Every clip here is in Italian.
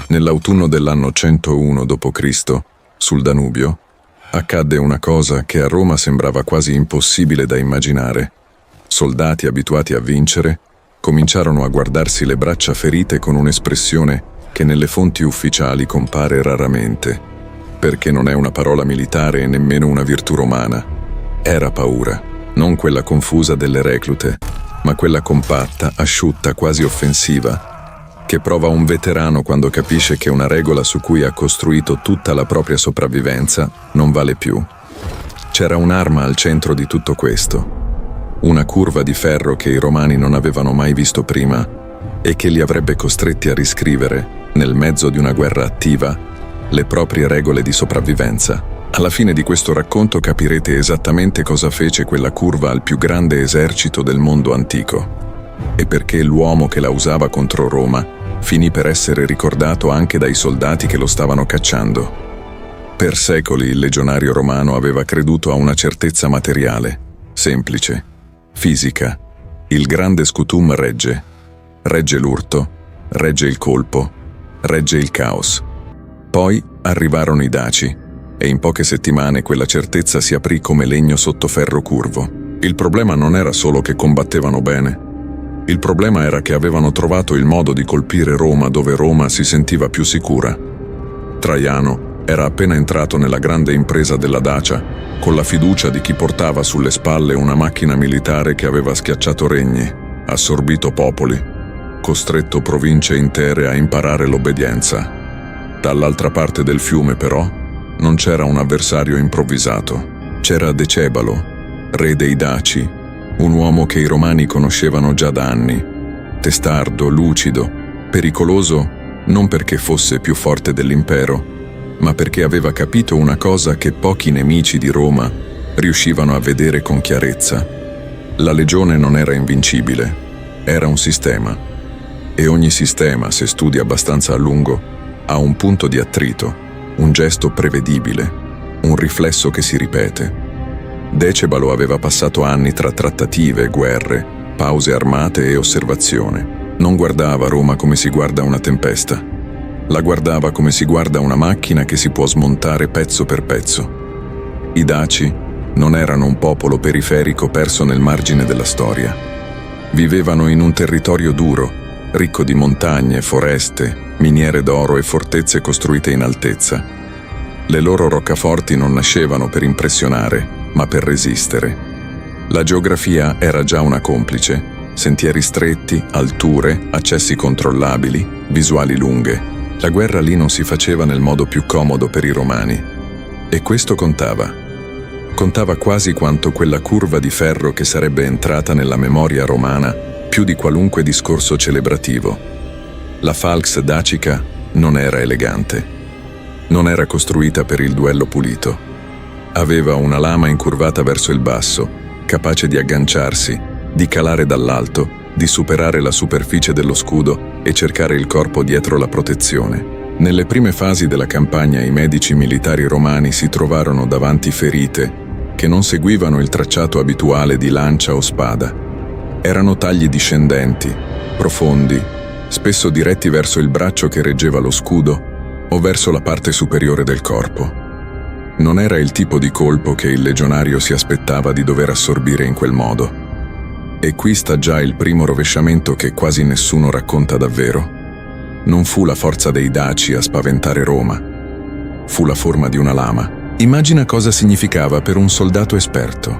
Nell'autunno dell'anno 101 d.C., sul Danubio, accadde una cosa che a Roma sembrava quasi impossibile da immaginare. Soldati abituati a vincere cominciarono a guardarsi le braccia ferite con un'espressione che nelle fonti ufficiali compare raramente, perché non è una parola militare e nemmeno una virtù romana. Era paura, non quella confusa delle reclute, ma quella compatta, asciutta, quasi offensiva, che prova un veterano quando capisce che una regola su cui ha costruito tutta la propria sopravvivenza non vale più. C'era un'arma al centro di tutto questo, una curva di ferro che i romani non avevano mai visto prima e che li avrebbe costretti a riscrivere, nel mezzo di una guerra attiva, le proprie regole di sopravvivenza. Alla fine di questo racconto capirete esattamente cosa fece quella curva al più grande esercito del mondo antico e perché l'uomo che la usava contro Roma finì per essere ricordato anche dai soldati che lo stavano cacciando. Per secoli il legionario romano aveva creduto a una certezza materiale, semplice, fisica. Il grande scutum regge. Regge l'urto, regge il colpo, regge il caos. Poi arrivarono i Daci e in poche settimane quella certezza si aprì come legno sotto ferro curvo. Il problema non era solo che combattevano bene. Il problema era che avevano trovato il modo di colpire Roma dove Roma si sentiva più sicura. Traiano era appena entrato nella grande impresa della Dacia, con la fiducia di chi portava sulle spalle una macchina militare che aveva schiacciato regni, assorbito popoli, costretto province intere a imparare l'obbedienza. Dall'altra parte del fiume, però, non c'era un avversario improvvisato. C'era Decebalo, re dei Daci, un uomo che i romani conoscevano già da anni, testardo, lucido, pericoloso non perché fosse più forte dell'impero, ma perché aveva capito una cosa che pochi nemici di Roma riuscivano a vedere con chiarezza. La legione non era invincibile, era un sistema. E ogni sistema, se studi abbastanza a lungo, ha un punto di attrito, un gesto prevedibile, un riflesso che si ripete. Decebalo aveva passato anni tra trattative, guerre, pause armate e osservazione. Non guardava Roma come si guarda una tempesta. La guardava come si guarda una macchina che si può smontare pezzo per pezzo. I Daci non erano un popolo periferico perso nel margine della storia. Vivevano in un territorio duro, ricco di montagne, foreste, miniere d'oro e fortezze costruite in altezza. Le loro roccaforti non nascevano per impressionare, ma per resistere. La geografia era già una complice, sentieri stretti, alture, accessi controllabili, visuali lunghe. La guerra lì non si faceva nel modo più comodo per i romani. E questo contava. Contava quasi quanto quella curva di ferro che sarebbe entrata nella memoria romana più di qualunque discorso celebrativo. La falx dacica non era elegante. Non era costruita per il duello pulito. Aveva una lama incurvata verso il basso, capace di agganciarsi, di calare dall'alto, di superare la superficie dello scudo e cercare il corpo dietro la protezione. Nelle prime fasi della campagna i medici militari romani si trovarono davanti ferite che non seguivano il tracciato abituale di lancia o spada. Erano tagli discendenti, profondi, spesso diretti verso il braccio che reggeva lo scudo o verso la parte superiore del corpo. Non era il tipo di colpo che il legionario si aspettava di dover assorbire in quel modo. E qui sta già il primo rovesciamento che quasi nessuno racconta davvero. Non fu la forza dei Daci a spaventare Roma. Fu la forma di una lama. Immagina cosa significava per un soldato esperto.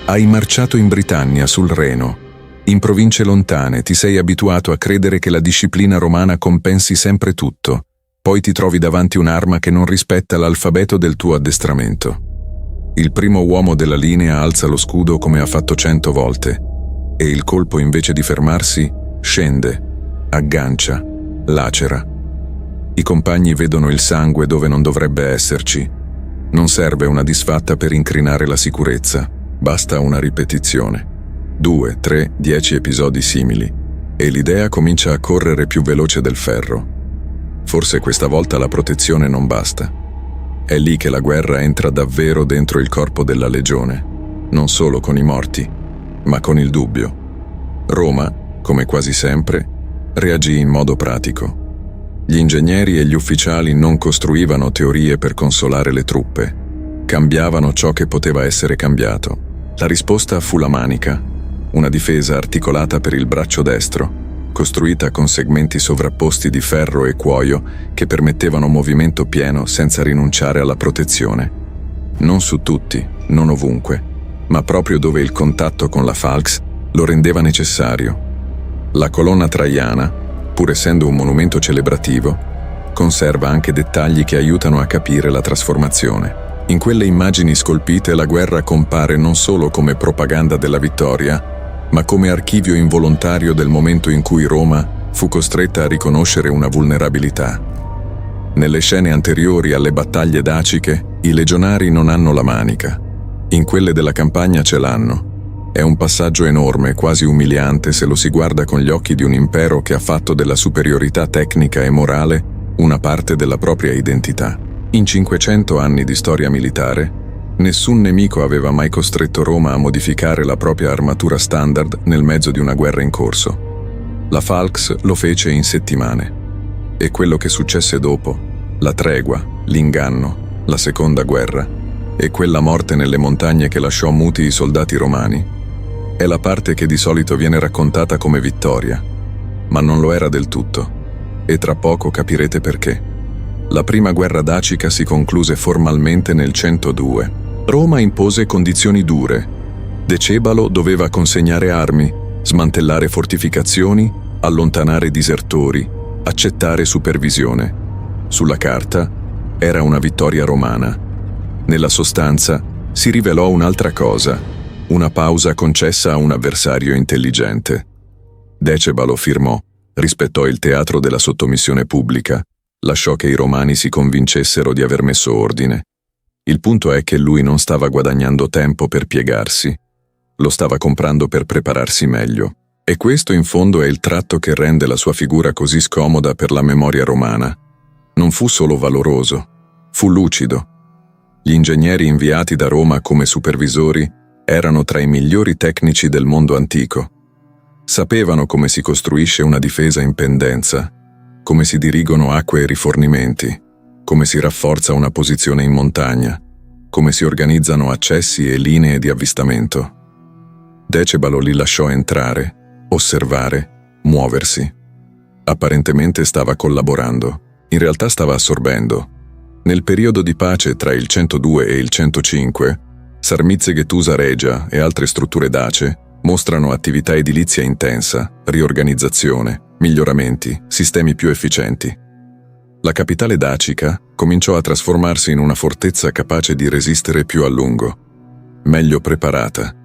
Hai marciato in Britannia, sul Reno. In province lontane ti sei abituato a credere che la disciplina romana compensi sempre tutto. Poi ti trovi davanti un'arma che non rispetta l'alfabeto del tuo addestramento. Il primo uomo della linea alza lo scudo come ha fatto 100 volte. E il colpo, invece di fermarsi, scende, aggancia, lacera. I compagni vedono il sangue dove non dovrebbe esserci. Non serve una disfatta per incrinare la sicurezza, basta una ripetizione. 2, 3, 10 episodi simili, e l'idea comincia a correre più veloce del ferro. Forse questa volta la protezione non basta. È lì che la guerra entra davvero dentro il corpo della legione, non solo con i morti, ma con il dubbio. Roma, come quasi sempre, reagì in modo pratico. Gli ingegneri e gli ufficiali non costruivano teorie per consolare le truppe, cambiavano ciò che poteva essere cambiato. La risposta fu la manica, una difesa articolata per il braccio destro, costruita con segmenti sovrapposti di ferro e cuoio che permettevano movimento pieno senza rinunciare alla protezione. Non su tutti, non ovunque, ma proprio dove il contatto con la falx lo rendeva necessario. La colonna traiana, pur essendo un monumento celebrativo, conserva anche dettagli che aiutano a capire la trasformazione. In quelle immagini scolpite la guerra compare non solo come propaganda della vittoria, ma come archivio involontario del momento in cui Roma fu costretta a riconoscere una vulnerabilità. Nelle scene anteriori alle battaglie daciche, i legionari non hanno la manica. In quelle della campagna ce l'hanno. È un passaggio enorme, quasi umiliante se lo si guarda con gli occhi di un impero che ha fatto della superiorità tecnica e morale una parte della propria identità. In 500 anni di storia militare, nessun nemico aveva mai costretto Roma a modificare la propria armatura standard nel mezzo di una guerra in corso. La falx lo fece in settimane. E quello che successe dopo, la tregua, l'inganno, la seconda guerra, e quella morte nelle montagne che lasciò muti i soldati romani, è la parte che di solito viene raccontata come vittoria, ma non lo era del tutto, e tra poco capirete perché. La prima guerra dacica si concluse formalmente nel 102. Roma impose condizioni dure. Decebalo doveva consegnare armi, smantellare fortificazioni, allontanare disertori, accettare supervisione. Sulla carta era una vittoria romana. Nella sostanza si rivelò un'altra cosa, una pausa concessa a un avversario intelligente. Decebalo firmò, rispettò il teatro della sottomissione pubblica, lasciò che i romani si convincessero di aver messo ordine. Il punto è che lui non stava guadagnando tempo per piegarsi, lo stava comprando per prepararsi meglio. E questo in fondo è il tratto che rende la sua figura così scomoda per la memoria romana. Non fu solo valoroso, fu lucido. Gli ingegneri inviati da Roma come supervisori erano tra i migliori tecnici del mondo antico. Sapevano come si costruisce una difesa in pendenza, come si dirigono acque e rifornimenti, come si rafforza una posizione in montagna, come si organizzano accessi e linee di avvistamento. Decebalo li lasciò entrare, osservare, muoversi. Apparentemente stava collaborando, in realtà stava assorbendo. Nel periodo di pace tra il 102 e il 105, Sarmizegetusa Regia e altre strutture dacie mostrano attività edilizia intensa, riorganizzazione, miglioramenti, sistemi più efficienti. La capitale dacica cominciò a trasformarsi in una fortezza capace di resistere più a lungo, meglio preparata,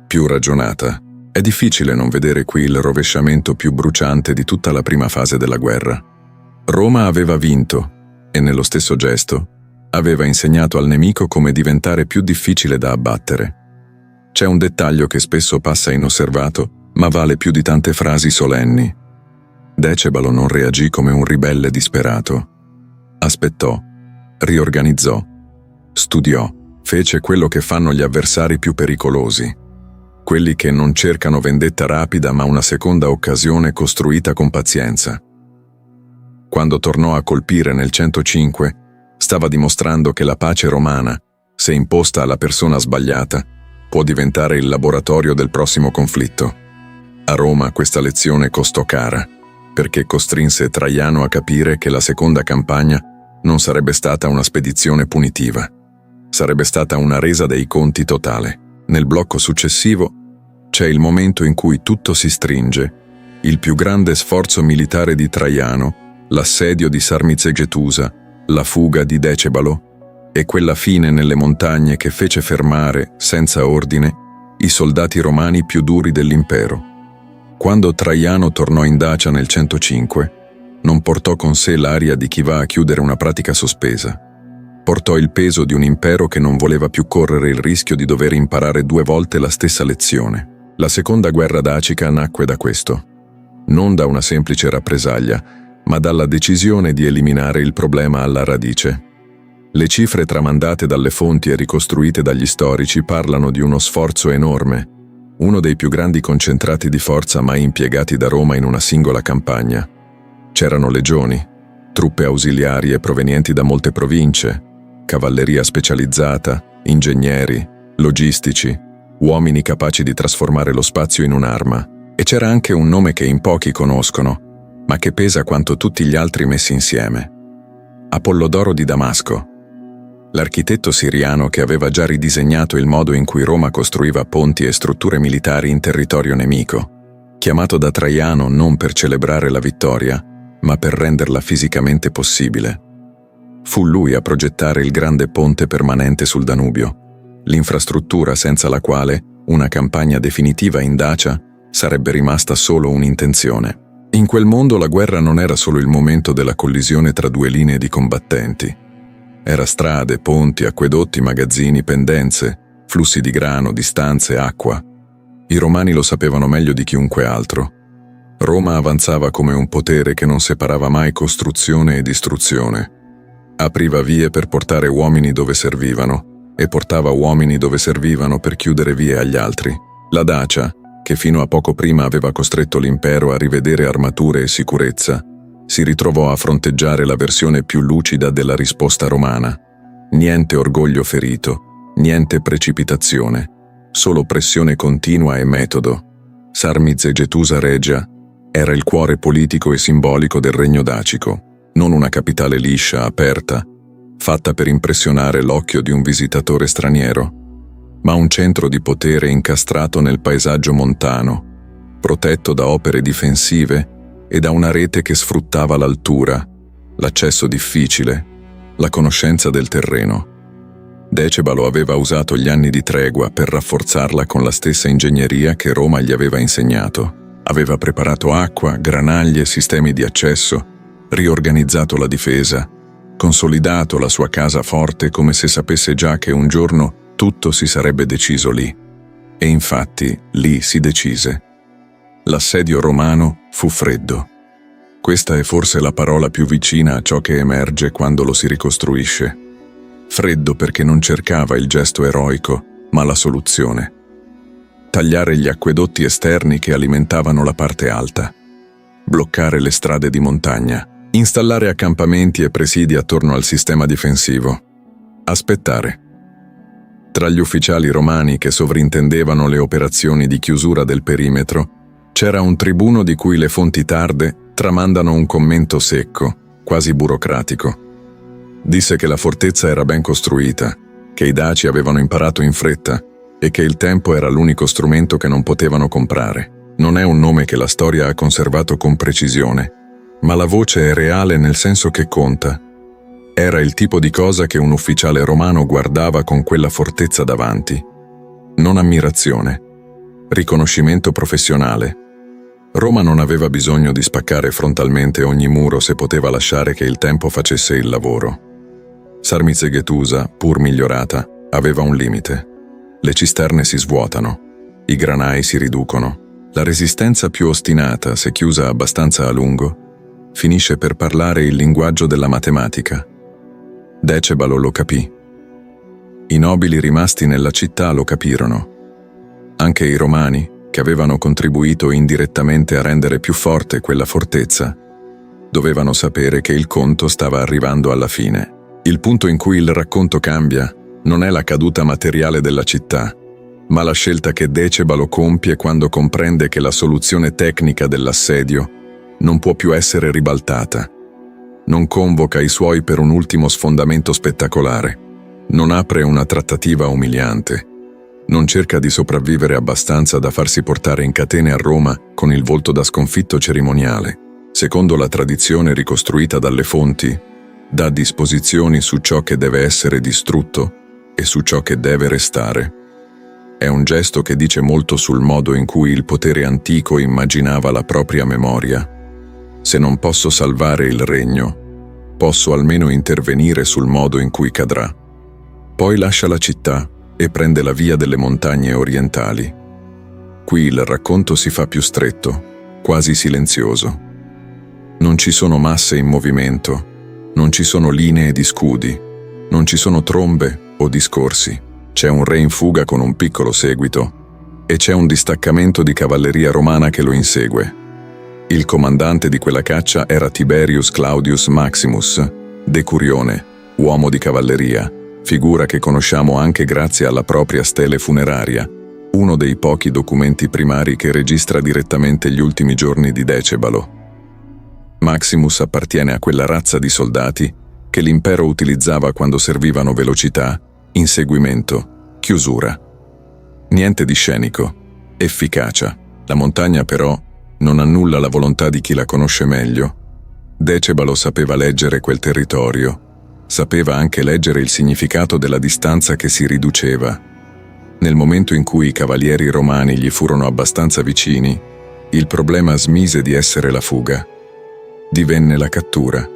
più ragionata. È difficile non vedere qui il rovesciamento più bruciante di tutta la prima fase della guerra. Roma aveva vinto e nello stesso gesto aveva insegnato al nemico come diventare più difficile da abbattere. C'è un dettaglio che spesso passa inosservato, ma vale più di tante frasi solenni. Decebalo non reagì come un ribelle disperato. Aspettò, riorganizzò, studiò, fece quello che fanno gli avversari più pericolosi, quelli che non cercano vendetta rapida ma una seconda occasione costruita con pazienza. Quando tornò a colpire nel 105, stava dimostrando che la pace romana, se imposta alla persona sbagliata, può diventare il laboratorio del prossimo conflitto. A Roma questa lezione costò cara, perché costrinse Traiano a capire che la seconda campagna non sarebbe stata una spedizione punitiva. Sarebbe stata una resa dei conti totale. Nel blocco successivo c'è il momento in cui tutto si stringe, il più grande sforzo militare di Traiano, l'assedio di Sarmizegetusa, la fuga di Decebalo e quella fine nelle montagne che fece fermare, senza ordine, i soldati romani più duri dell'impero. Quando Traiano tornò in Dacia nel 105, non portò con sé l'aria di chi va a chiudere una pratica sospesa. Portò il peso di un impero che non voleva più correre il rischio di dover imparare 2 volte la stessa lezione. La seconda guerra dacica nacque da questo. Non da una semplice rappresaglia, ma dalla decisione di eliminare il problema alla radice. Le cifre tramandate dalle fonti e ricostruite dagli storici parlano di uno sforzo enorme, uno dei più grandi concentrati di forza mai impiegati da Roma in una singola campagna. C'erano legioni, truppe ausiliarie provenienti da molte province, cavalleria specializzata, ingegneri, logistici, uomini capaci di trasformare lo spazio in un'arma. E c'era anche un nome che in pochi conoscono, ma che pesa quanto tutti gli altri messi insieme. Apollodoro di Damasco, l'architetto siriano che aveva già ridisegnato il modo in cui Roma costruiva ponti e strutture militari in territorio nemico, chiamato da Traiano non per celebrare la vittoria, ma per renderla fisicamente possibile. Fu lui a progettare il grande ponte permanente sul Danubio, l'infrastruttura senza la quale una campagna definitiva in Dacia sarebbe rimasta solo un'intenzione. In quel mondo la guerra non era solo il momento della collisione tra due linee di combattenti. Era strade, ponti, acquedotti, magazzini, pendenze, flussi di grano, distanze, acqua. I romani lo sapevano meglio di chiunque altro. Roma avanzava come un potere che non separava mai costruzione e distruzione. Apriva vie per portare uomini dove servivano e portava uomini dove servivano per chiudere vie agli altri. La Dacia, che fino a poco prima aveva costretto l'impero a rivedere armature e sicurezza, si ritrovò a fronteggiare la versione più lucida della risposta romana. Niente orgoglio ferito, niente precipitazione, solo pressione continua e metodo. Sarmizegetusa Regia era il cuore politico e simbolico del regno dacico, non una capitale liscia, aperta, fatta per impressionare l'occhio di un visitatore straniero, ma un centro di potere incastrato nel paesaggio montano, protetto da opere difensive e da una rete che sfruttava l'altura, l'accesso difficile, la conoscenza del terreno. Decebalo aveva usato gli anni di tregua per rafforzarla con la stessa ingegneria che Roma gli aveva insegnato. Aveva preparato acqua, granaglie, sistemi di accesso, riorganizzato la difesa, consolidato la sua casa forte come se sapesse già che un giorno tutto si sarebbe deciso lì. E infatti lì si decise. L'assedio romano fu freddo. Questa è forse la parola più vicina a ciò che emerge quando lo si ricostruisce. Freddo perché non cercava il gesto eroico, ma la soluzione. Tagliare gli acquedotti esterni che alimentavano la parte alta. Bloccare le strade di montagna. Installare accampamenti e presidi attorno al sistema difensivo. Aspettare. Tra gli ufficiali romani che sovrintendevano le operazioni di chiusura del perimetro, c'era un tribuno di cui le fonti tarde tramandano un commento secco, quasi burocratico. Disse che la fortezza era ben costruita, che i daci avevano imparato in fretta e che il tempo era l'unico strumento che non potevano comprare. Non è un nome che la storia ha conservato con precisione, ma la voce è reale nel senso che conta. Era il tipo di cosa che un ufficiale romano guardava con quella fortezza davanti. Non ammirazione, riconoscimento professionale. Roma non aveva bisogno di spaccare frontalmente ogni muro se poteva lasciare che il tempo facesse il lavoro. Sarmizegetusa, pur migliorata, aveva un limite. Le cisterne si svuotano, i granai si riducono. La resistenza più ostinata, se chiusa abbastanza a lungo, finisce per parlare il linguaggio della matematica. Decebalo lo capì. I nobili rimasti nella città lo capirono. Anche i romani, che avevano contribuito indirettamente a rendere più forte quella fortezza, dovevano sapere che il conto stava arrivando alla fine. Il punto in cui il racconto cambia non è la caduta materiale della città, ma la scelta che Decebalo compie quando comprende che la soluzione tecnica dell'assedio non può più essere ribaltata. Non convoca i suoi per un ultimo sfondamento spettacolare, non apre una trattativa umiliante, non cerca di sopravvivere abbastanza da farsi portare in catene a Roma con il volto da sconfitto cerimoniale. Secondo la tradizione ricostruita dalle fonti, dà disposizioni su ciò che deve essere distrutto e su ciò che deve restare. È un gesto che dice molto sul modo in cui il potere antico immaginava la propria memoria. Se non posso salvare il regno, posso almeno intervenire sul modo in cui cadrà. Poi lascia la città e prende la via delle montagne orientali. Qui il racconto si fa più stretto, quasi silenzioso. Non ci sono masse in movimento, non ci sono linee di scudi, non ci sono trombe o discorsi. C'è un re in fuga con un piccolo seguito e c'è un distaccamento di cavalleria romana che lo insegue. Il comandante di quella caccia era Tiberius Claudius Maximus, decurione, uomo di cavalleria, figura che conosciamo anche grazie alla propria stele funeraria, uno dei pochi documenti primari che registra direttamente gli ultimi giorni di Decebalo. Maximus appartiene a quella razza di soldati che l'impero utilizzava quando servivano velocità, inseguimento, chiusura. Niente di scenico, efficacia. La montagna però non annulla la volontà di chi la conosce meglio. Decebalo sapeva leggere quel territorio, sapeva anche leggere il significato della distanza che si riduceva. Nel momento in cui i cavalieri romani gli furono abbastanza vicini, il problema smise di essere la fuga. Divenne la cattura.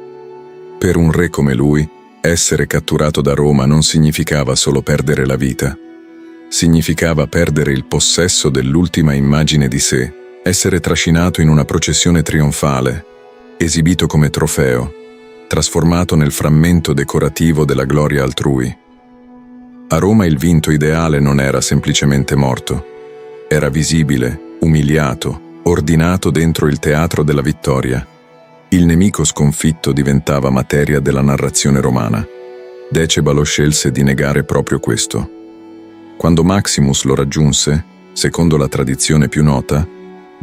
Per un re come lui, essere catturato da Roma non significava solo perdere la vita. Significava perdere il possesso dell'ultima immagine di sé, essere trascinato in una processione trionfale, esibito come trofeo, trasformato nel frammento decorativo della gloria altrui. A Roma il vinto ideale non era semplicemente morto. Era visibile, umiliato, ordinato dentro il teatro della vittoria. Il nemico sconfitto diventava materia della narrazione romana. Decebalo scelse di negare proprio questo. Quando Maximus lo raggiunse, secondo la tradizione più nota,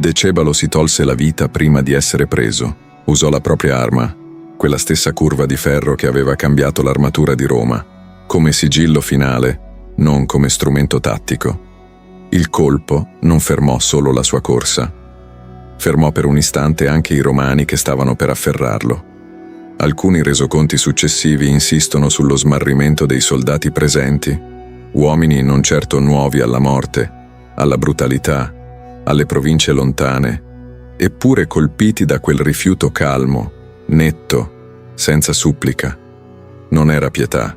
Decebalo si tolse la vita prima di essere preso. Usò la propria arma, quella stessa curva di ferro che aveva cambiato l'armatura di Roma, come sigillo finale, non come strumento tattico. Il colpo non fermò solo la sua corsa. Fermò per un istante anche i romani che stavano per afferrarlo. Alcuni resoconti successivi insistono sullo smarrimento dei soldati presenti, uomini non certo nuovi alla morte, alla brutalità, alle province lontane, eppure colpiti da quel rifiuto calmo, netto, senza supplica. Non era pietà,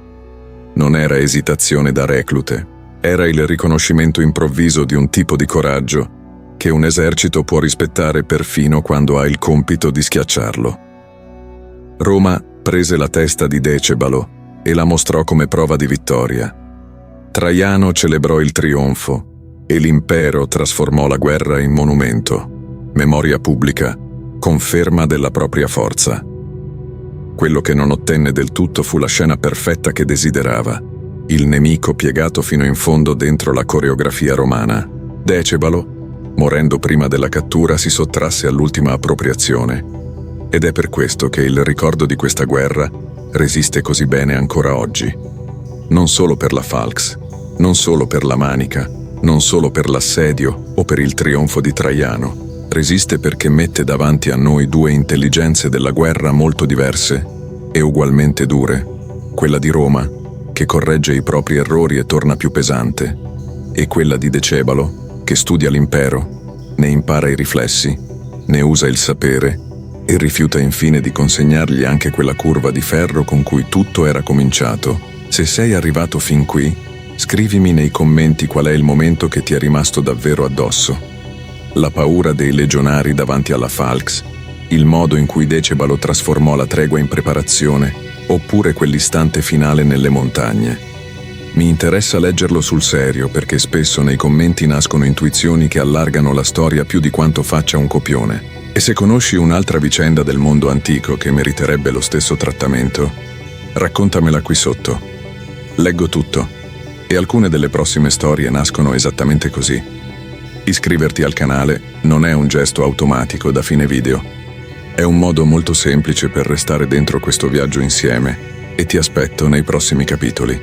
non era esitazione da reclute, era il riconoscimento improvviso di un tipo di coraggio che un esercito può rispettare perfino quando ha il compito di schiacciarlo. Roma prese la testa di Decebalo e la mostrò come prova di vittoria. Traiano celebrò il trionfo e l'impero trasformò la guerra in monumento, memoria pubblica, conferma della propria forza. Quello che non ottenne del tutto fu la scena perfetta che desiderava, il nemico piegato fino in fondo dentro la coreografia romana. Decebalo, morendo prima della cattura, si sottrasse all'ultima appropriazione. Ed è per questo che il ricordo di questa guerra resiste così bene ancora oggi. Non solo per la Falx, non solo per la Manica, non solo per l'assedio o per il trionfo di Traiano. Resiste perché mette davanti a noi due intelligenze della guerra molto diverse e ugualmente dure. Quella di Roma, che corregge i propri errori e torna più pesante, e quella di Decebalo, che studia l'impero, ne impara i riflessi, ne usa il sapere e rifiuta infine di consegnargli anche quella curva di ferro con cui tutto era cominciato. Se sei arrivato fin qui, scrivimi nei commenti qual è il momento che ti è rimasto davvero addosso. La paura dei legionari davanti alla Falx, il modo in cui Decebalo trasformò la tregua in preparazione, oppure quell'istante finale nelle montagne. Mi interessa leggerlo sul serio perché spesso nei commenti nascono intuizioni che allargano la storia più di quanto faccia un copione. E se conosci un'altra vicenda del mondo antico che meriterebbe lo stesso trattamento, raccontamela qui sotto. Leggo tutto, e alcune delle prossime storie nascono esattamente così. Iscriverti al canale non è un gesto automatico da fine video. È un modo molto semplice per restare dentro questo viaggio insieme e ti aspetto nei prossimi capitoli.